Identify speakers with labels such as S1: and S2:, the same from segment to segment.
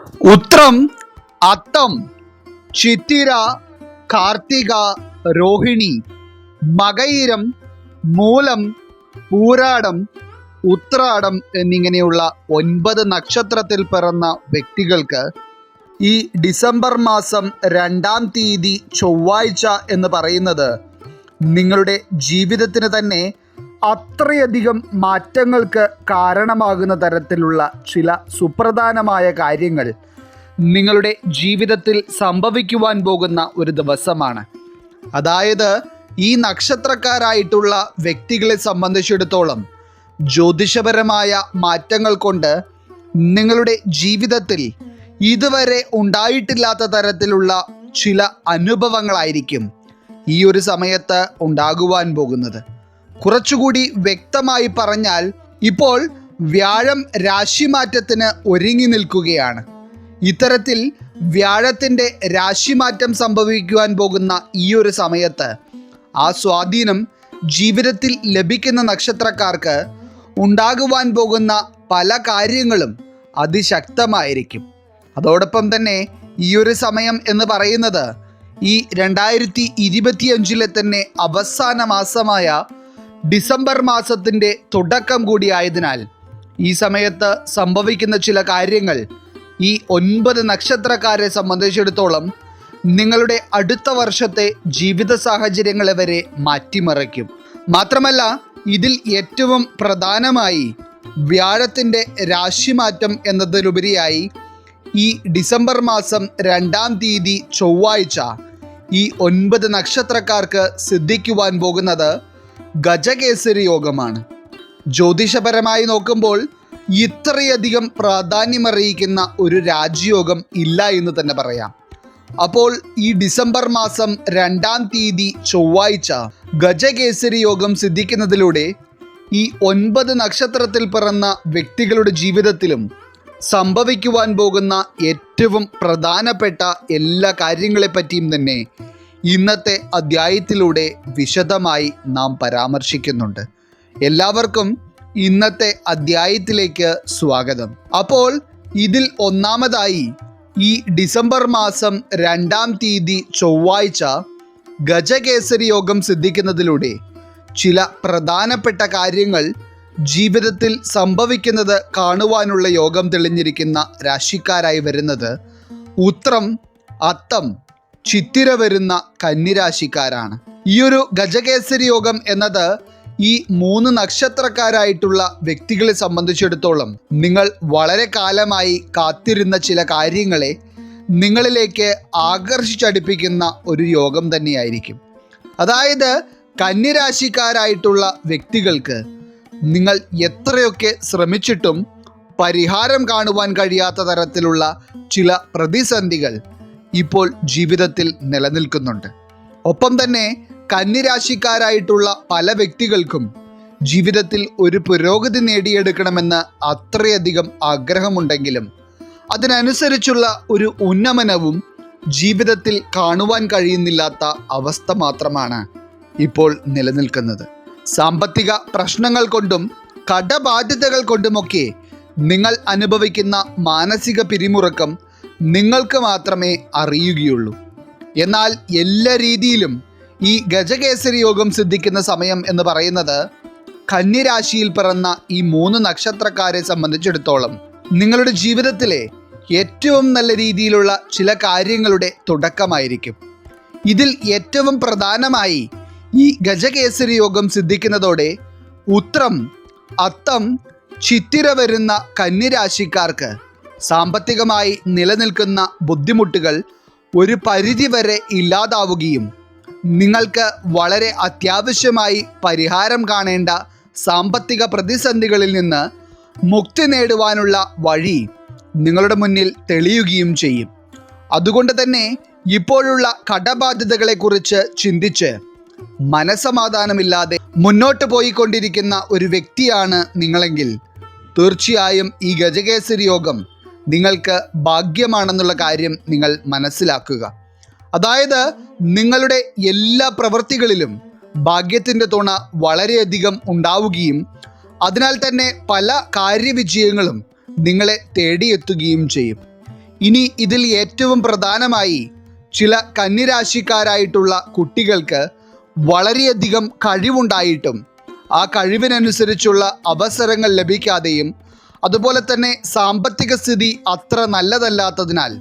S1: ഉത്രം, അത്തം, ചിത്തിര, കാർത്തിക, രോഹിണി, മകയിരം, മൂലം, പൂരാടം, ഉത്രാടം എന്നിങ്ങനെയുള്ള 9 നക്ഷത്രത്തിൽ പിറന്ന വ്യക്തികൾക്ക് ഈ ഡിസംബർ മാസം 2-ാം തീയതി ചൊവ്വാഴ്ച എന്ന് പറയുന്നത് നിങ്ങളുടെ ജീവിതത്തിന് തന്നെ അത്രയധികം മാറ്റങ്ങൾക്ക് കാരണമാകുന്ന തരത്തിലുള്ള ചില സുപ്രധാനമായ കാര്യങ്ങൾ നിങ്ങളുടെ ജീവിതത്തിൽ സംഭവിക്കുവാൻ പോകുന്ന ഒരു ദിവസമാണ്. അതായത് ഈ നക്ഷത്രക്കാരായിട്ടുള്ള വ്യക്തികളെ സംബന്ധിച്ചിടത്തോളം ജ്യോതിഷപരമായ മാറ്റങ്ങൾ കൊണ്ട് നിങ്ങളുടെ ജീവിതത്തിൽ ഇതുവരെ ഉണ്ടായിട്ടില്ലാത്ത തരത്തിലുള്ള ചില അനുഭവങ്ങളായിരിക്കും ഈ ഒരു സമയത്ത് ഉണ്ടാകുവാൻ പോകുന്നത്. കുറച്ചുകൂടി വ്യക്തമായി പറഞ്ഞാൽ, ഇപ്പോൾ വ്യാഴം രാശിമാറ്റത്തിന് ഒരുങ്ങി നിൽക്കുകയാണ്. ഇത്തരത്തിൽ വ്യാഴത്തിൻ്റെ രാശിമാറ്റം സംഭവിക്കുവാൻ പോകുന്ന ഈ ഒരു സമയത്ത് ആ സ്വാധീനം ജീവിതത്തിൽ ലഭിക്കുന്ന നക്ഷത്രക്കാർക്ക് ഉണ്ടാകുവാൻ പോകുന്ന പല കാര്യങ്ങളും അതിശക്തമായിരിക്കും. അതോടൊപ്പം തന്നെ ഈ ഒരു സമയം എന്ന് പറയുന്നത് ഈ 2025 തന്നെ അവസാന മാസമായ ഡിസംബർ മാസത്തിൻ്റെ തുടക്കം കൂടിയായതിനാൽ ഈ സമയത്ത് സംഭവിക്കുന്ന ചില കാര്യങ്ങൾ ഈ 9 നക്ഷത്രക്കാരെ സംബന്ധിച്ചിടത്തോളം നിങ്ങളുടെ അടുത്ത വർഷത്തെ ജീവിത സാഹചര്യങ്ങളെ വരെ മാറ്റിമറിക്കും. മാത്രമല്ല, ഇതിൽ ഏറ്റവും പ്രധാനമായി വ്യാഴത്തിൻ്റെ രാശിമാറ്റം എന്നതിലുപരിയായി ഈ ഡിസംബർ മാസം 2-ാം തീയതി ചൊവ്വാഴ്ച ഈ 9 നക്ഷത്രക്കാർക്ക് സിദ്ധിക്കുവാൻ പോകുന്നത് ഗജകേസരി യോഗമാണ്. ജ്യോതിഷപരമായി നോക്കുമ്പോൾ ഇത്രയധികം പ്രാധാന്യമറിയിക്കുന്ന ഒരു രാജയോഗം ഇല്ല എന്ന് തന്നെ പറയാം. അപ്പോൾ ഈ ഡിസംബർ മാസം 2-ാം തീയതി ചൊവ്വാഴ്ച ഗജകേസരി യോഗം സിദ്ധിക്കുന്നതിലൂടെ ഈ 9 നക്ഷത്രത്തിൽ പിറന്ന വ്യക്തികളുടെ ജീവിതത്തിലും സംഭവിക്കുവാൻ പോകുന്ന ഏറ്റവും പ്രധാനപ്പെട്ട എല്ലാ കാര്യങ്ങളെപ്പറ്റിയും തന്നെ ഇന്നത്തെ അധ്യായത്തിലൂടെ വിശദമായി നാം പരാമർശിക്കുന്നുണ്ട്. എല്ലാവർക്കും ഇന്നത്തെ അധ്യായത്തിലേക്ക് സ്വാഗതം. അപ്പോൾ ഇതിൽ ഒന്നാമതായി ഈ ഡിസംബർ മാസം 2-ാം തീയതി ചൊവ്വാഴ്ച ഗജകേസരി യോഗം സിദ്ധിക്കുന്നതിലൂടെ ചില പ്രധാനപ്പെട്ട കാര്യങ്ങൾ ജീവിതത്തിൽ സംഭവിക്കുന്നത് കാണുവാനുള്ള യോഗം തെളിഞ്ഞിരിക്കുന്ന രാശിക്കാരായി വരുന്നത് ഉത്രം, അത്തം, ചിത്തിര വരുന്ന കന്നിരാശിക്കാരാണ്. ഈ ഒരു ഗജകേസരി യോഗം എന്നത് ഈ 3 നക്ഷത്രക്കാരായിട്ടുള്ള വ്യക്തികളെ സംബന്ധിച്ചിടത്തോളം നിങ്ങൾ വളരെ കാലമായി കാത്തിരുന്ന ചില കാര്യങ്ങളെ നിങ്ങളിലേക്ക് ആകർഷിച്ചടിപ്പിക്കുന്ന ഒരു യോഗം തന്നെയായിരിക്കും. അതായത് കന്നിരാശിക്കാരായിട്ടുള്ള വ്യക്തികൾക്ക് നിങ്ങൾ എത്രയൊക്കെ ശ്രമിച്ചിട്ടും പരിഹാരം കാണുവാൻ കഴിയാത്ത തരത്തിലുള്ള ചില പ്രതിസന്ധികൾ ഇപ്പോൾ ജീവിതത്തിൽ നിലനിൽക്കുന്നുണ്ട്. ഒപ്പം തന്നെ കന്നിരാശിക്കാരായിട്ടുള്ള പല വ്യക്തികൾക്കും ജീവിതത്തിൽ ഒരു പുരോഗതി നേടിയെടുക്കണമെന്ന് അത്രയധികം ആഗ്രഹമുണ്ടെങ്കിലും അതിനനുസരിച്ചുള്ള ഒരു ഉന്നമനവും ജീവിതത്തിൽ കാണുവാൻ കഴിയുന്നില്ലാത്ത അവസ്ഥ മാത്രമാണ് ഇപ്പോൾ നിലനിൽക്കുന്നത്. സാമ്പത്തിക പ്രശ്നങ്ങൾ കൊണ്ടും കടബാധ്യതകൾ കൊണ്ടുമൊക്കെ നിങ്ങൾ അനുഭവിക്കുന്ന മാനസിക പിരിമുറുക്കം നിങ്ങൾക്ക് മാത്രമേ അറിയുകയുള്ളൂ. എന്നാൽ എല്ലാ രീതിയിലും ഈ ഗജകേസരി യോഗം സിദ്ധിക്കുന്ന സമയം എന്ന് പറയുന്നത് കന്നിരാശിയിൽ പിറന്ന ഈ 3 നക്ഷത്രക്കാരെ സംബന്ധിച്ചിടത്തോളം നിങ്ങളുടെ ജീവിതത്തിലെ ഏറ്റവും നല്ല രീതിയിലുള്ള ചില കാര്യങ്ങളുടെ തുടക്കമായിരിക്കും. ഇതിൽ ഏറ്റവും പ്രധാനമായി ഈ ഗജകേസരി യോഗം സിദ്ധിക്കുന്നതോടെ ഉത്രം, അത്തം, ചിത്തിര വരുന്ന കന്നിരാശിക്കാർക്ക് സാമ്പത്തികമായി നിലനിൽക്കുന്ന ബുദ്ധിമുട്ടുകൾ ഒരു പരിധിവരെ ഇല്ലാതാവുകയും നിങ്ങൾക്ക് വളരെ അത്യാവശ്യമായി പരിഹാരം കാണേണ്ട സാമ്പത്തിക പ്രതിസന്ധികളിൽ നിന്ന് മുക്തി നേടുവാനുള്ള വഴി നിങ്ങളുടെ മുന്നിൽ തെളിയുകയും ചെയ്യും. അതുകൊണ്ട് തന്നെ ഇപ്പോഴുള്ള കടബാധ്യതകളെക്കുറിച്ച് ചിന്തിച്ച് മനസമാധാനമില്ലാതെ മുന്നോട്ട് പോയിക്കൊണ്ടിരിക്കുന്ന ഒരു വ്യക്തിയാണ് നിങ്ങളെങ്കിൽ തീർച്ചയായും ഈ ഗജകേസരി യോഗം നിങ്ങൾക്ക് ഭാഗ്യമാണെന്നുള്ള കാര്യം നിങ്ങൾ മനസ്സിലാക്കുക. അതായത് നിങ്ങളുടെ എല്ലാ പ്രവൃത്തികളിലും ഭാഗ്യത്തിൻ്റെ തുണ വളരെയധികം ഉണ്ടാവുകയും അതിനാൽ തന്നെ പല കാര്യവിജയങ്ങളും നിങ്ങളെ തേടിയെത്തുകയും ചെയ്യും. ഇനി ഇതിൽ ഏറ്റവും പ്രധാനമായി ചില കന്നിരാശിക്കാരായിട്ടുള്ള കുട്ടികൾക്ക് വളരെയധികം കഴിവുണ്ടായിട്ടും ആ കഴിവിനനുസരിച്ചുള്ള അവസരങ്ങൾ ലഭിക്കാതെയും അതുപോലെ തന്നെ സാമ്പത്തിക സ്ഥിതി അത്ര നല്ലതല്ലാത്തതിനാൽ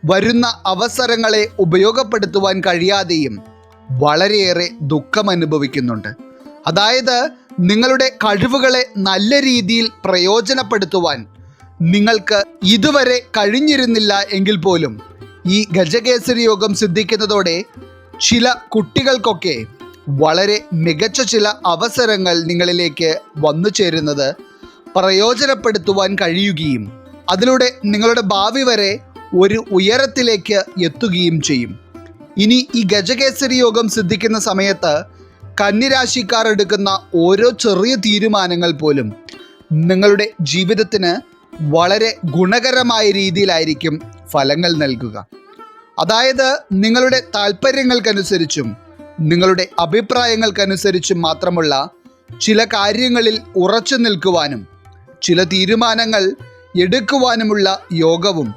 S1: വരുന്ന അവസരങ്ങളെ ഉപയോഗപ്പെടുത്തുവാൻ കഴിയാതെയും വളരെയേറെ ദുഃഖം അനുഭവിക്കുന്നുണ്ട്. അതായത് നിങ്ങളുടെ കഴിവുകളെ നല്ല രീതിയിൽ പ്രയോജനപ്പെടുത്തുവാൻ നിങ്ങൾക്ക് ഇതുവരെ കഴിഞ്ഞിരുന്നില്ല എങ്കിൽ പോലും ഈ ഗജകേസരി യോഗം സിദ്ധിക്കുന്നതോടെ ചില കുട്ടികൾക്കൊക്കെ വളരെ മികച്ച ചില അവസരങ്ങൾ നിങ്ങളിലേക്ക് വന്നു ചേരുന്നത് പ്രയോജനപ്പെടുത്തുവാൻ കഴിയുകയും അതിലൂടെ നിങ്ങളുടെ ഭാവി വരെ ഒരു ഉയരത്തിലേക്ക് എത്തുകയും ചെയ്യും. ഇനി ഈ ഗജകേസരി യോഗം സിദ്ധിക്കുന്ന സമയത്ത് കന്നിരാശിക്കാർ എടുക്കുന്ന ഓരോ ചെറിയ തീരുമാനങ്ങൾ പോലും നിങ്ങളുടെ ജീവിതത്തിന് വളരെ ഗുണകരമായ രീതിയിലായിരിക്കും ഫലങ്ങൾ നൽകുക. അതായത് നിങ്ങളുടെ താല്പര്യങ്ങൾക്കനുസരിച്ചും നിങ്ങളുടെ അഭിപ്രായങ്ങൾക്കനുസരിച്ചും മാത്രമുള്ള ചില കാര്യങ്ങളിൽ ഉറച്ചു നിൽക്കുവാനും ചില തീരുമാനങ്ങൾ എടുക്കുവാനുമുള്ള യോഗവും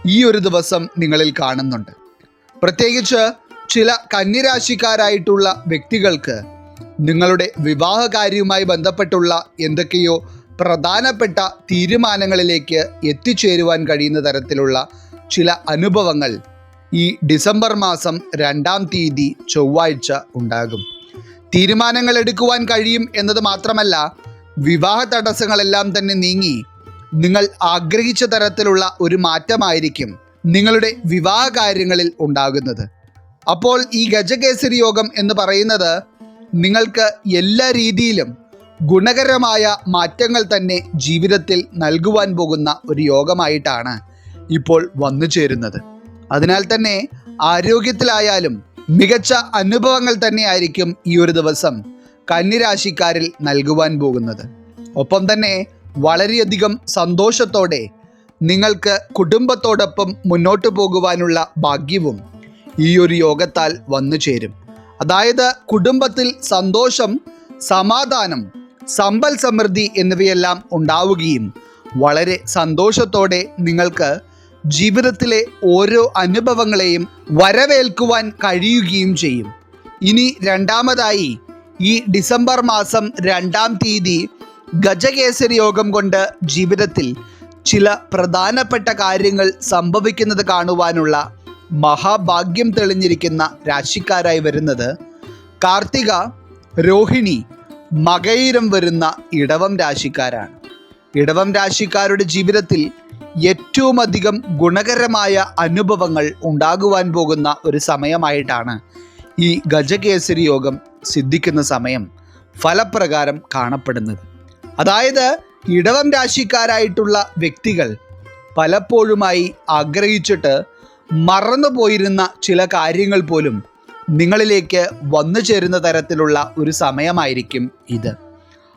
S1: ഈ ഒരു ദിവസം നിങ്ങളിൽ കാണുന്നുണ്ട്. പ്രത്യേകിച്ച് ചില കന്നിരാശിക്കാരായിട്ടുള്ള വ്യക്തികൾക്ക് നിങ്ങളുടെ വിവാഹകാര്യവുമായി ബന്ധപ്പെട്ടുള്ള എന്തൊക്കെയോ പ്രധാനപ്പെട്ട തീരുമാനങ്ങളിലേക്ക് എത്തിച്ചേരുവാൻ കഴിയുന്ന തരത്തിലുള്ള ചില അനുഭവങ്ങൾ ഈ ഡിസംബർ മാസം 2-ാം തീയതി ചൊവ്വാഴ്ച ഉണ്ടാകും. തീരുമാനങ്ങൾ എടുക്കുവാൻ കഴിയും എന്നത് മാത്രമല്ല, വിവാഹ തടസ്സങ്ങളെല്ലാം തന്നെ നീങ്ങി നിങ്ങൾ ആഗ്രഹിച്ച തരത്തിലുള്ള ഒരു മാറ്റമായിരിക്കും നിങ്ങളുടെ വിവാഹ കാര്യങ്ങളിൽ ഉണ്ടാകുന്നത്. അപ്പോൾ ഈ ഗജകേസരി യോഗം എന്ന് പറയുന്നത് നിങ്ങൾക്ക് എല്ലാ രീതിയിലും ഗുണകരമായ മാറ്റങ്ങൾ തന്നെ ജീവിതത്തിൽ നൽകുവാൻ പോകുന്ന ഒരു യോഗമായിട്ടാണ് ഇപ്പോൾ വന്നു ചേരുന്നത്. അതിനാൽ തന്നെ ആരോഗ്യത്തിലായാലും മികച്ച അനുഭവങ്ങൾ തന്നെയായിരിക്കും ഈ ഒരു ദിവസം കന്നിരാശിക്കാരിൽ നൽകുവാൻ പോകുന്നത്. ഒപ്പം തന്നെ വളരെയധികം സന്തോഷത്തോടെ നിങ്ങൾക്ക് കുടുംബത്തോടൊപ്പം മുന്നോട്ട് പോകുവാനുള്ള ഭാഗ്യവും ഈ ഒരു യോഗത്താൽ വന്നു ചേരും. അതായത് കുടുംബത്തിൽ സന്തോഷം, സമാധാനം, സമ്പൽ സമൃദ്ധി എന്നിവയെല്ലാം ഉണ്ടാവുകയും വളരെ സന്തോഷത്തോടെ നിങ്ങൾക്ക് ജീവിതത്തിലെ ഓരോ അനുഭവങ്ങളെയും വരവേൽക്കുവാൻ കഴിയുകയും ചെയ്യും. ഇനി രണ്ടാമതായി ഈ ഡിസംബർ മാസം 2-ാം തീയതി ഗജകേസരി യോഗം കൊണ്ട് ജീവിതത്തിൽ ചില പ്രധാനപ്പെട്ട കാര്യങ്ങൾ സംഭവിക്കുന്നത് കാണുവാനുള്ള മഹാഭാഗ്യം തെളിഞ്ഞിരിക്കുന്ന രാശിക്കാരായി വരുന്നത് കാർത്തിക, രോഹിണി, മകയിരം വരുന്ന ഇടവം രാശിക്കാരാണ്. ഇടവം രാശിക്കാരുടെ ജീവിതത്തിൽ ഏറ്റവും അധികം ഗുണകരമായ അനുഭവങ്ങൾ ഉണ്ടാകുവാൻ പോകുന്ന ഒരു സമയമായിട്ടാണ് ഈ ഗജകേസരി യോഗം സിദ്ധിക്കുന്ന സമയം ഫലപ്രകാരം കാണപ്പെടുന്നത്. അതായത് ഇടവം രാശിക്കാരായിട്ടുള്ള വ്യക്തികൾ പലപ്പോഴുമായി ആഗ്രഹിച്ചിട്ട് മറന്നുപോയിരുന്ന ചില കാര്യങ്ങൾ പോലും നിങ്ങളിലേക്ക് വന്നു ചേരുന്ന തരത്തിലുള്ള ഒരു സമയമായിരിക്കും ഇത്.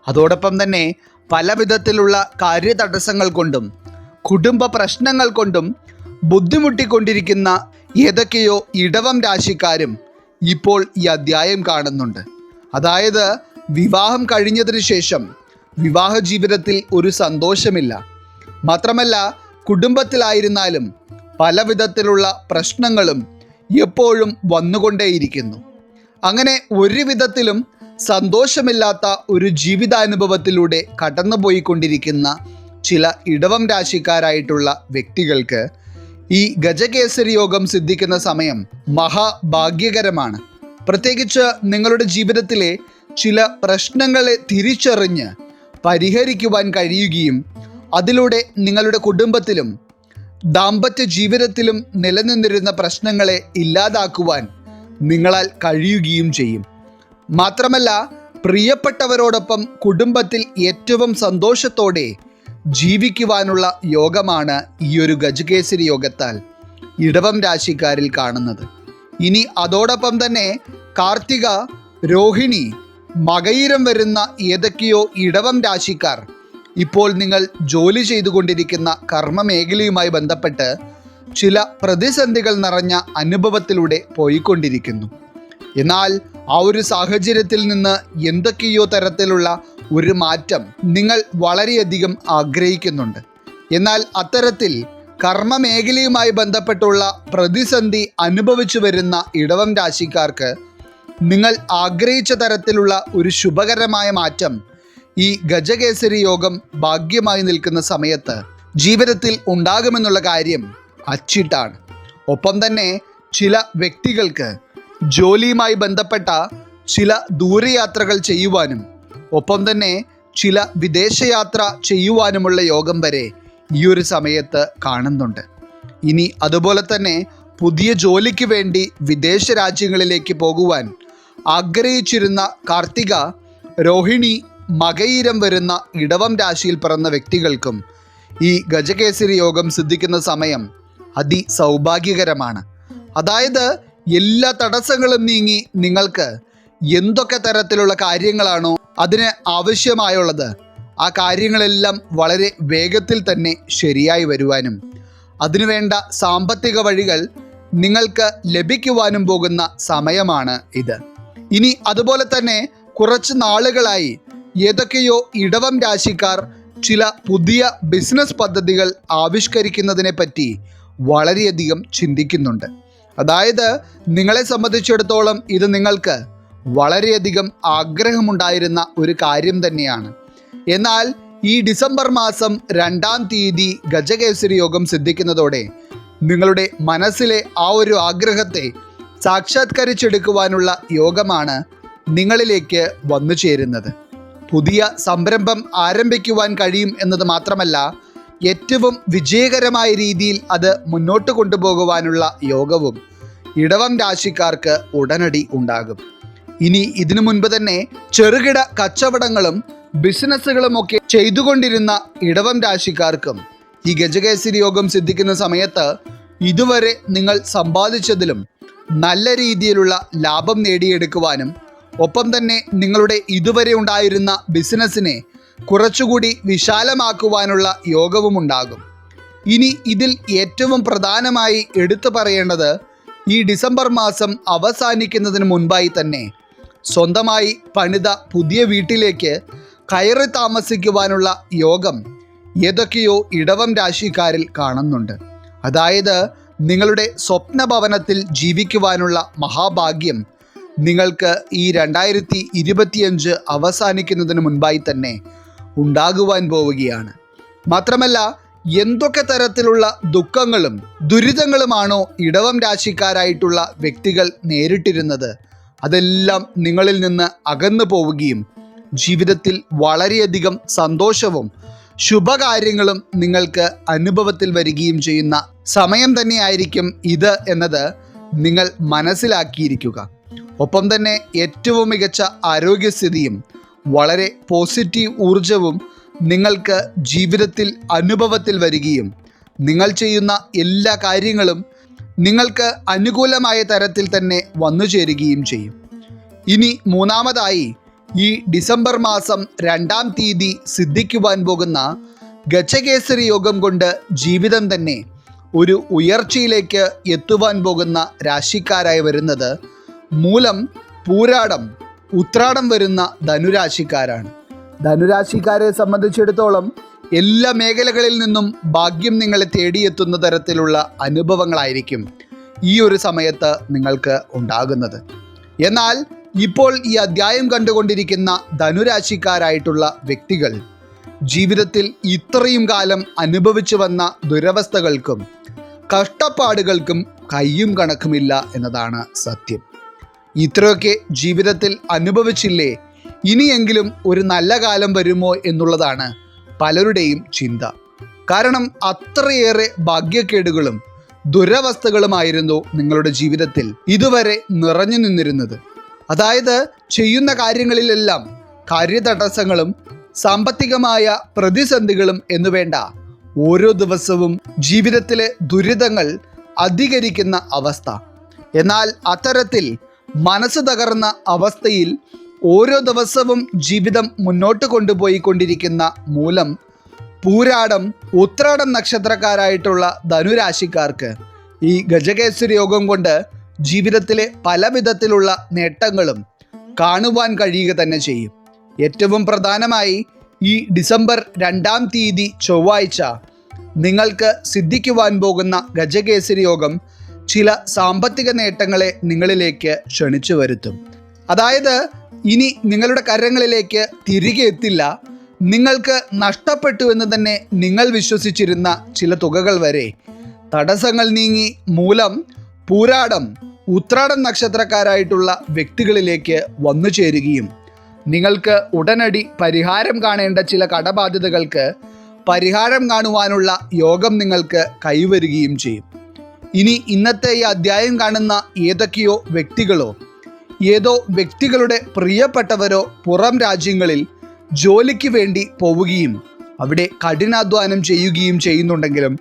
S1: അതോടൊപ്പം തന്നെ പല വിധത്തിലുള്ള കാര്യതടസ്സങ്ങൾ കൊണ്ടും കുടുംബ പ്രശ്നങ്ങൾ കൊണ്ടും ബുദ്ധിമുട്ടിക്കൊണ്ടിരിക്കുന്ന ഏതൊക്കെയോ ഇടവം രാശിക്കാരും ഇപ്പോൾ ഈ അധ്യായം കാണുന്നുണ്ട്. അതായത് വിവാഹം കഴിഞ്ഞതിന് ശേഷം വിവാഹ ജീവിതത്തിൽ ഒരു സന്തോഷമില്ല. മാത്രമല്ല കുടുംബത്തിലായിരുന്നാലും പല വിധത്തിലുള്ള പ്രശ്നങ്ങളും എപ്പോഴും വന്നുകൊണ്ടേയിരിക്കുന്നു. അങ്ങനെ ഒരു വിധത്തിലും സന്തോഷമില്ലാത്ത ഒരു ജീവിതാനുഭവത്തിലൂടെ കടന്നുപോയിക്കൊണ്ടിരിക്കുന്ന ചില ഇടവം രാശിക്കാരായിട്ടുള്ള വ്യക്തികൾക്ക് ഈ ഗജകേസരി യോഗം സിദ്ധിക്കുന്ന സമയം മഹാഭാഗ്യകരമാണ്. പ്രത്യേകിച്ച് നിങ്ങളുടെ ജീവിതത്തിലെ ചില പ്രശ്നങ്ങളെ തിരിച്ചറിഞ്ഞ് പരിഹരിക്കുവാൻ കഴിയുകയും അതിലൂടെ നിങ്ങളുടെ കുടുംബത്തിലും ദാമ്പത്യ ജീവിതത്തിലും നിലനിന്നിരുന്ന പ്രശ്നങ്ങളെ ഇല്ലാതാക്കുവാൻ നിങ്ങളാൽ കഴിയുകയും ചെയ്യും. മാത്രമല്ല പ്രിയപ്പെട്ടവരോടൊപ്പം കുടുംബത്തിൽ ഏറ്റവും സന്തോഷത്തോടെ ജീവിക്കുവാനുള്ള യോഗമാണ് ഈ ഒരു ഗജകേസരി യോഗത്താൽ ഇടവം രാശിക്കാരിൽ കാണുന്നത്. ഇനി അതോടൊപ്പം തന്നെ കാർത്തിക, രോഹിണി, മകയിരം വരുന്ന ഏതൊക്കെയോ ഇടവം രാശിക്കാർ ഇപ്പോൾ നിങ്ങൾ ജോലി ചെയ്തുകൊണ്ടിരിക്കുന്ന കർമ്മ മേഖലയുമായി ബന്ധപ്പെട്ട് ചില പ്രതിസന്ധികൾ നിറഞ്ഞ അനുഭവത്തിലൂടെ പോയിക്കൊണ്ടിരിക്കുന്നു. എന്നാൽ ആ ഒരു സാഹചര്യത്തിൽ നിന്ന് എന്തൊക്കെയോ തരത്തിലുള്ള ഒരു മാറ്റം നിങ്ങൾ വളരെയധികം ആഗ്രഹിക്കുന്നുണ്ട്. എന്നാൽ അത്തരത്തിൽ കർമ്മമേഖലയുമായി ബന്ധപ്പെട്ടുള്ള പ്രതിസന്ധി അനുഭവിച്ചു വരുന്ന ഇടവം രാശിക്കാർക്ക് നിങ്ങൾ ആഗ്രഹിച്ച തരത്തിലുള്ള ഒരു ശുഭകരമായ മാറ്റം ഈ ഗജകേസരി യോഗം ഭാഗ്യമായി നിൽക്കുന്ന സമയത്ത് ജീവിതത്തിൽ ഉണ്ടാകുമെന്നുള്ള കാര്യം അച്ചിട്ടാണ്. ഒപ്പം തന്നെ ചില വ്യക്തികൾക്ക് ജോലിയുമായി ബന്ധപ്പെട്ട ചില ദൂരയാത്രകൾ ചെയ്യുവാനും ഒപ്പം തന്നെ ചില വിദേശയാത്ര ചെയ്യുവാനുമുള്ള യോഗം വരെ ഈ ഒരു സമയത്ത് കാണുന്നുണ്ട്. ഇനി അതുപോലെ തന്നെ പുതിയ ജോലിക്ക് വേണ്ടി വിദേശ രാജ്യങ്ങളിലേക്ക് പോകുവാൻ ആഗ്രഹിച്ചിരുന്ന കാർത്തിക, രോഹിണി, മകയിരം വരുന്ന ഇടവം രാശിയിൽ പിറന്ന വ്യക്തികൾക്കും ഈ ഗജകേസരി യോഗം സിദ്ധിക്കുന്ന സമയം അതിസൗഭാഗ്യകരമാണ്. അതായത് എല്ലാ തടസ്സങ്ങളും നീങ്ങി നിങ്ങൾക്ക് എന്തൊക്കെ തരത്തിലുള്ള കാര്യങ്ങളാണോ അതിന് ആവശ്യമായുള്ളത് ആ കാര്യങ്ങളെല്ലാം വളരെ വേഗത്തിൽ തന്നെ ശരിയായി വരുവാനും അതിനുവേണ്ട സാമ്പത്തിക വഴികൾ നിങ്ങൾക്ക് ലഭിക്കുവാനും പോകുന്ന സമയമാണ് ഇത്. ഇനി അതുപോലെ തന്നെ കുറച്ച് നാളുകളായി ഏതൊക്കെയോ ഇടവം രാശിക്കാർ ചില പുതിയ ബിസിനസ് പദ്ധതികൾ ആവിഷ്കരിക്കുന്നതിനെ പറ്റി വളരെയധികം ചിന്തിക്കുന്നുണ്ട്. അതായത് നിങ്ങളെ സംബന്ധിച്ചിടത്തോളം ഇത് നിങ്ങൾക്ക് വളരെയധികം ആഗ്രഹമുണ്ടായിരുന്ന ഒരു കാര്യം തന്നെയാണ്. എന്നാൽ ഈ ഡിസംബർ മാസം 2-ാം തീയതി ഗജകേസരി യോഗം സിദ്ധിക്കുന്നതോടെ നിങ്ങളുടെ മനസ്സിലെ ആ ഒരു ആഗ്രഹത്തെ സാക്ഷാത്കരിച്ചെടുക്കുവാനുള്ള യോഗമാണ് നിങ്ങളിലേക്ക് വന്നു ചേരുന്നത്. പുതിയ സംരംഭം ആരംഭിക്കുവാൻ കഴിയും എന്നത് മാത്രമല്ല, ഏറ്റവും വിജയകരമായ രീതിയിൽ അത് മുന്നോട്ട് കൊണ്ടുപോകുവാനുള്ള യോഗവും ഇടവം രാശിക്കാർക്ക് ഉടനടി ഉണ്ടാകും. ഇനി ഇതിനു മുൻപ് തന്നെ ചെറുകിട കച്ചവടങ്ങളും ബിസിനസ്സുകളുമൊക്കെ ചെയ്തുകൊണ്ടിരുന്ന ഇടവം രാശിക്കാർക്കും ഈ ഗജകേസരി യോഗം സിദ്ധിക്കുന്ന സമയത്ത് ഇതുവരെ നിങ്ങൾ സമ്പാദിച്ചതിലും നല്ല രീതിയിലുള്ള ലാഭം നേടിയെടുക്കുവാനും ഒപ്പം തന്നെ നിങ്ങളുടെ ഇതുവരെ ഉണ്ടായിരുന്ന ബിസിനസ്സിനെ കുറച്ചുകൂടി വിശാലമാക്കുവാനുള്ള യോഗവും ഉണ്ടാകും. ഇനി ഇതിൽ ഏറ്റവും പ്രധാനമായി എടുത്തു പറയേണ്ടത് ഈ ഡിസംബർ മാസം അവസാനിക്കുന്നതിന് മുൻപായി തന്നെ സ്വന്തമായി പണിത പുതിയ വീട്ടിലേക്ക് കയറി താമസിക്കുവാനുള്ള യോഗം ഏതൊക്കെയോ ഇടവം രാശിക്കാരിൽ കാണുന്നുണ്ട്. അതായത് നിങ്ങളുടെ സ്വപ്ന ഭവനത്തിൽ ജീവിക്കുവാനുള്ള മഹാഭാഗ്യം നിങ്ങൾക്ക് ഈ 2025 അവസാനിക്കുന്നതിന് മുൻപായി തന്നെ ഉണ്ടാകുവാൻ പോവുകയാണ്. മാത്രമല്ല, എന്തൊക്കെ തരത്തിലുള്ള ദുഃഖങ്ങളും ദുരിതങ്ങളുമാണോ ഇടവം രാശിക്കാരായിട്ടുള്ള വ്യക്തികൾ നേരിട്ടിരുന്നത് അതെല്ലാം നിങ്ങളിൽ നിന്ന് അകന്നു പോവുകയും ജീവിതത്തിൽ വളരെയധികം സന്തോഷവും ശുഭകാര്യങ്ങളും നിങ്ങൾക്ക് അനുഭവത്തിൽ വരികയും ചെയ്യുന്ന സമയം തന്നെയായിരിക്കും ഇത് എന്നത് നിങ്ങൾ മനസ്സിലാക്കിയിരിക്കുക. ഒപ്പം തന്നെ ഏറ്റവും മികച്ച ആരോഗ്യസ്ഥിതിയും വളരെ പോസിറ്റീവ് ഊർജവും നിങ്ങൾക്ക് ജീവിതത്തിൽ അനുഭവത്തിൽ വരികയും നിങ്ങൾ ചെയ്യുന്ന എല്ലാ കാര്യങ്ങളും നിങ്ങൾക്ക് അനുകൂലമായ തരത്തിൽ തന്നെ വന്നു ചേരുകയും ചെയ്യും. ഇനി മൂന്നാമതായി ഈ ഡിസംബർ മാസം 2-ാം തീയതി സിദ്ധിക്കുവാൻ പോകുന്ന ഗജകേസരി യോഗം കൊണ്ട് ജീവിതം തന്നെ ഒരു ഉയർച്ചയിലേക്ക് എത്തുവാൻ പോകുന്ന രാശിക്കാരായി വരുന്നത് മൂലം, പൂരാടം, ഉത്രാടം വരുന്ന ധനുരാശിക്കാരാണ്. ധനുരാശിക്കാരെ സംബന്ധിച്ചിടത്തോളം എല്ലാ മേഖലകളിൽ നിന്നും ഭാഗ്യം നിങ്ങളെ തേടിയെത്തുന്ന തരത്തിലുള്ള അനുഭവങ്ങളായിരിക്കും ഈ ഒരു സമയത്ത് നിങ്ങൾക്ക് ഉണ്ടാകുന്നത്. എന്നാൽ ഇപ്പോൾ ഈ അധ്യായം കണ്ടുകൊണ്ടിരിക്കുന്ന ധനുരാശിക്കാരായിട്ടുള്ള വ്യക്തികൾ ജീവിതത്തിൽ ഇത്രയും കാലം അനുഭവിച്ചു വന്ന ദുരവസ്ഥകൾക്കും കഷ്ടപ്പാടുകൾക്കും കയ്യും കണക്കുമില്ല എന്നതാണ് സത്യം. ഇത്രയൊക്കെ ജീവിതത്തിൽ അനുഭവിച്ചില്ലേ, ഇനിയെങ്കിലും ഒരു നല്ല കാലം വരുമോ എന്നുള്ളതാണ് പലരുടെയും ചിന്ത. കാരണം അത്രയേറെ ഭാഗ്യക്കേടുകളും ദുരവസ്ഥകളുമായിരുന്നു നിങ്ങളുടെ ജീവിതത്തിൽ ഇതുവരെ നിറഞ്ഞു നിന്നിരുന്നത്. അതായത് ചെയ്യുന്ന കാര്യങ്ങളിലെല്ലാം കാര്യതടസ്സങ്ങളും സാമ്പത്തികമായ പ്രതിസന്ധികളും എന്നുവേണ്ട ഓരോ ദിവസവും ജീവിതത്തിലെ ദുരിതങ്ങൾ അധികരിക്കുന്ന അവസ്ഥ. എന്നാൽ അത്തരത്തിൽ മനസ്സ് തകർന്ന അവസ്ഥയിൽ ഓരോ ദിവസവും ജീവിതം മുന്നോട്ട് കൊണ്ടുപോയിക്കൊണ്ടിരിക്കുന്ന മൂലം, പൂരാടം, ഉത്രാടം നക്ഷത്രക്കാരായിട്ടുള്ള ധനുരാശിക്കാർക്ക് ഈ ഗജകേസരി യോഗം കൊണ്ട് ജീവിതത്തിലെ പല വിധത്തിലുള്ള നേട്ടങ്ങളും കാണുവാൻ കഴിയുക തന്നെ ചെയ്യും. ഏറ്റവും പ്രധാനമായി ഈ ഡിസംബർ 2-ാം തീയതി ചൊവ്വാഴ്ച നിങ്ങൾക്ക് സിദ്ധിക്കുവാൻ പോകുന്ന ഗജകേസരി യോഗം ചില സാമ്പത്തിക നേട്ടങ്ങളെ നിങ്ങളിലേക്ക് ക്ഷണിച്ചു വരുത്തും. അതായത് ഇനി നിങ്ങളുടെ കരങ്ങളിലേക്ക് തിരികെ എത്തില്ല, നിങ്ങൾക്ക് നഷ്ടപ്പെട്ടു എന്ന് തന്നെ നിങ്ങൾ വിശ്വസിച്ചിരുന്ന ചില തുകകൾ വരെ തടസ്സങ്ങൾ നീങ്ങി മൂലം, പൂരാടം, ഉത്രാടം നക്ഷത്രക്കാരായിട്ടുള്ള വ്യക്തികളിലേക്ക് വന്നു ചേരുകയും നിങ്ങൾക്ക് ഉടനടി പരിഹാരം കാണേണ്ട ചില കടബാധ്യതകൾക്ക് പരിഹാരം കാണുവാനുള്ള യോഗം നിങ്ങൾക്ക് കൈവരുകയും ചെയ്യും. ഇനി ഇന്നത്തെ ഈ അധ്യായം കാണുന്ന ഏതൊക്കെയോ വ്യക്തികളോ ഏതോ വ്യക്തികളുടെ പ്രിയപ്പെട്ടവരോ പുറം രാജ്യങ്ങളിൽ ജോലിക്ക് വേണ്ടി പോവുകയും അവിടെ കഠിനാധ്വാനം ചെയ്യുകയും ചെയ്യുന്നുണ്ടെങ്കിലും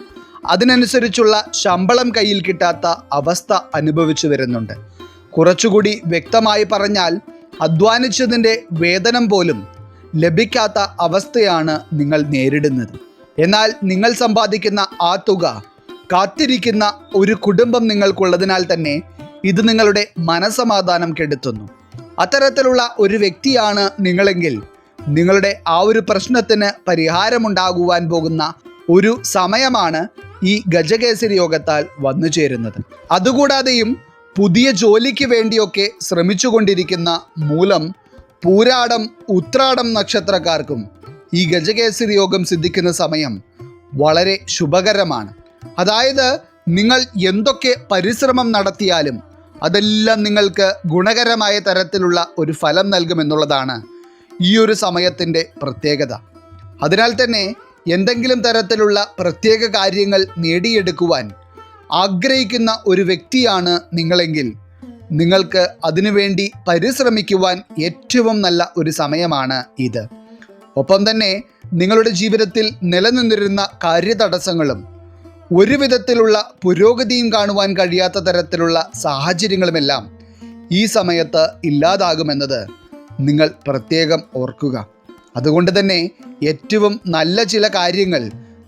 S1: അതിനനുസരിച്ചുള്ള ശമ്പളം കയ്യിൽ കിട്ടാത്ത അവസ്ഥ അനുഭവിച്ചു വരുന്നുണ്ട്. കുറച്ചുകൂടി വ്യക്തമായി പറഞ്ഞാൽ അധ്വാനിച്ചതിൻ്റെ വേതനം പോലും ലഭിക്കാത്ത അവസ്ഥയാണ് നിങ്ങൾ നേരിടുന്നത്. എന്നാൽ നിങ്ങൾ സമ്പാദിക്കുന്ന ആ തുക കാത്തിരിക്കുന്ന ഒരു കുടുംബം നിങ്ങൾക്കുള്ളതിനാൽ തന്നെ ഇത് നിങ്ങളുടെ മനസ്സമാധാനം കെടുത്തുന്നു. അത്തരത്തിലുള്ള ഒരു വ്യക്തിയാണ് നിങ്ങളെങ്കിൽ നിങ്ങളുടെ ആ ഒരു പ്രശ്നത്തിന് പരിഹാരമുണ്ടാകുവാൻ പോകുന്ന ഒരു സമയമാണ് ഈ ഗജകേസരി യോഗത്താൽ വന്നു ചേരുന്നത്. അതുകൂടാതെയും പുതിയ ജോലിക്ക് വേണ്ടിയൊക്കെ ശ്രമിച്ചുകൊണ്ടിരിക്കുന്ന മൂലം, പൂരാടം, ഉത്രാടം നക്ഷത്രക്കാർക്കും ഈ ഗജകേസരി യോഗം സിദ്ധിക്കുന്ന സമയം വളരെ ശുഭകരമാണ്. അതായത് നിങ്ങൾ എന്തൊക്കെ പരിശ്രമം നടത്തിയാലും അതെല്ലാം നിങ്ങൾക്ക് ഗുണകരമായ തരത്തിലുള്ള ഒരു ഫലം നൽകുമെന്നുള്ളതാണ് ഈ ഒരു സമയത്തിൻ്റെ പ്രത്യേകത. അതിനാൽ തന്നെ എന്തെങ്കിലും തരത്തിലുള്ള പ്രത്യേക കാര്യങ്ങൾ നേടിയെടുക്കുവാൻ ആഗ്രഹിക്കുന്ന ഒരു വ്യക്തിയാണ് നിങ്ങളെങ്കിൽ നിങ്ങൾക്ക് അതിനുവേണ്ടി പരിശ്രമിക്കുവാൻ ഏറ്റവും നല്ല ഒരു സമയമാണ് ഇത്. ഒപ്പം തന്നെ നിങ്ങളുടെ ജീവിതത്തിൽ നിലനിന്നിരുന്ന കാര്യതടസ്സങ്ങളും ഒരു വിധത്തിലുള്ള പുരോഗതിയും കാണുവാൻ കഴിയാത്ത തരത്തിലുള്ള സാഹചര്യങ്ങളുമെല്ലാം ഈ സമയത്ത് ഇല്ലാതാകുമെന്നത് നിങ്ങൾ പ്രത്യേകം ഓർക്കുക. അതുകൊണ്ട് തന്നെ ഏറ്റവും നല്ല ചില കാര്യങ്ങൾ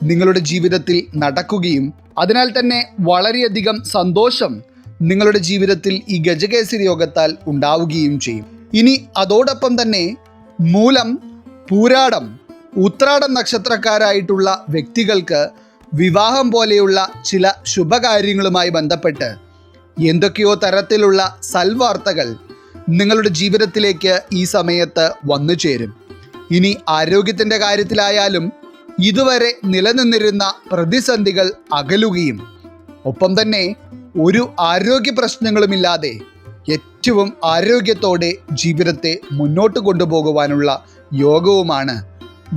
S1: നിങ്ങളുടെ ജീവിതത്തിൽ നടക്കുകയും അതിനാൽ തന്നെ വളരെയധികം സന്തോഷം നിങ്ങളുടെ ജീവിതത്തിൽ ഈ ഗജകേസരി യോഗത്താൽ ഉണ്ടാവുകയും ചെയ്യും. ഇനി അതോടൊപ്പം തന്നെ മൂലം, പൂരാടം, ഉത്രാടം നക്ഷത്രക്കാരായിട്ടുള്ള വ്യക്തികൾക്ക് വിവാഹം പോലെയുള്ള ചില ശുഭകാര്യങ്ങളുമായി ബന്ധപ്പെട്ട് എന്തൊക്കെയോ തരത്തിലുള്ള സൽവാർത്തകൾ നിങ്ങളുടെ ജീവിതത്തിലേക്ക് ഈ സമയത്ത് വന്നു ചേരും. ഇനി ആരോഗ്യത്തിൻ്റെ കാര്യത്തിലായാലും ഇതുവരെ നിലനിന്നിരുന്ന പ്രതിസന്ധികൾ അകലുകയും ഒപ്പം തന്നെ ഒരു ആരോഗ്യ പ്രശ്നങ്ങളുമില്ലാതെ ഏറ്റവും ആരോഗ്യത്തോടെ ജീവിതത്തെ മുന്നോട്ട് കൊണ്ടുപോകുവാനുള്ള യോഗവുമാണ്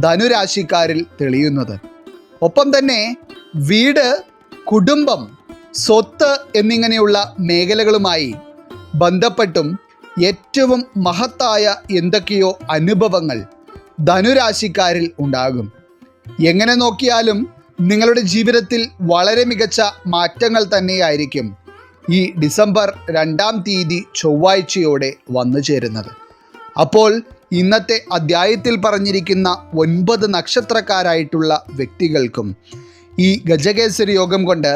S1: ധനുരാശിക്കാരിൽ തെളിയുന്നത്. ഒപ്പം തന്നെ വീട്, കുടുംബം, സ്വത്ത് എന്നിങ്ങനെയുള്ള മേഖലകളുമായി ബന്ധപ്പെട്ടും ഏറ്റവും മഹത്തായ എന്തൊക്കെയോ അനുഭവങ്ങൾ ധനുരാശിക്കാരിൽ ഉണ്ടാകും. എങ്ങനെ നോക്കിയാലും നിങ്ങളുടെ ജീവിതത്തിൽ വളരെ മികച്ച മാറ്റങ്ങൾ തന്നെയായിരിക്കും ഈ ഡിസംബർ 2-ാം തീയതി ചൊവ്വാഴ്ചയോടെ വന്നു ചേരുന്നത്. അപ്പോൾ ഇന്നത്തെ അധ്യായത്തിൽ പറഞ്ഞിരിക്കുന്ന 9 നക്ഷത്രക്കാരായിട്ടുള്ള വ്യക്തികൾക്കും ഈ ഗജകേസരി യോഗം കൊണ്ട്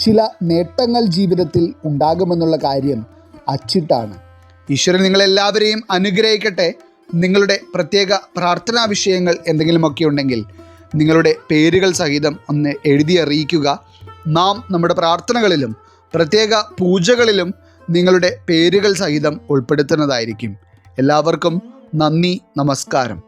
S1: ചില നേട്ടങ്ങൾ ജീവിതത്തിൽ ഉണ്ടാകുമെന്നുള്ള കാര്യം അച്ചിട്ടാണ്. ഈശ്വരൻ നിങ്ങളെല്ലാവരെയും അനുഗ്രഹിക്കട്ടെ. നിങ്ങളുടെ പ്രത്യേക പ്രാർത്ഥനാ വിഷയങ്ങൾ എന്തെങ്കിലുമൊക്കെ ഉണ്ടെങ്കിൽ നിങ്ങളുടെ പേരുകൾ സഹിതം ഒന്ന് എഴുതി അറിയിക്കുക. നാം നമ്മുടെ പ്രാർത്ഥനകളിലും പ്രത്യേക പൂജകളിലും നിങ്ങളുടെ പേരുകൾ സഹിതം ഉൾപ്പെടുത്തുന്നതായിരിക്കും. എല്ലാവർക്കും നന്ദി, നമസ്കാരം.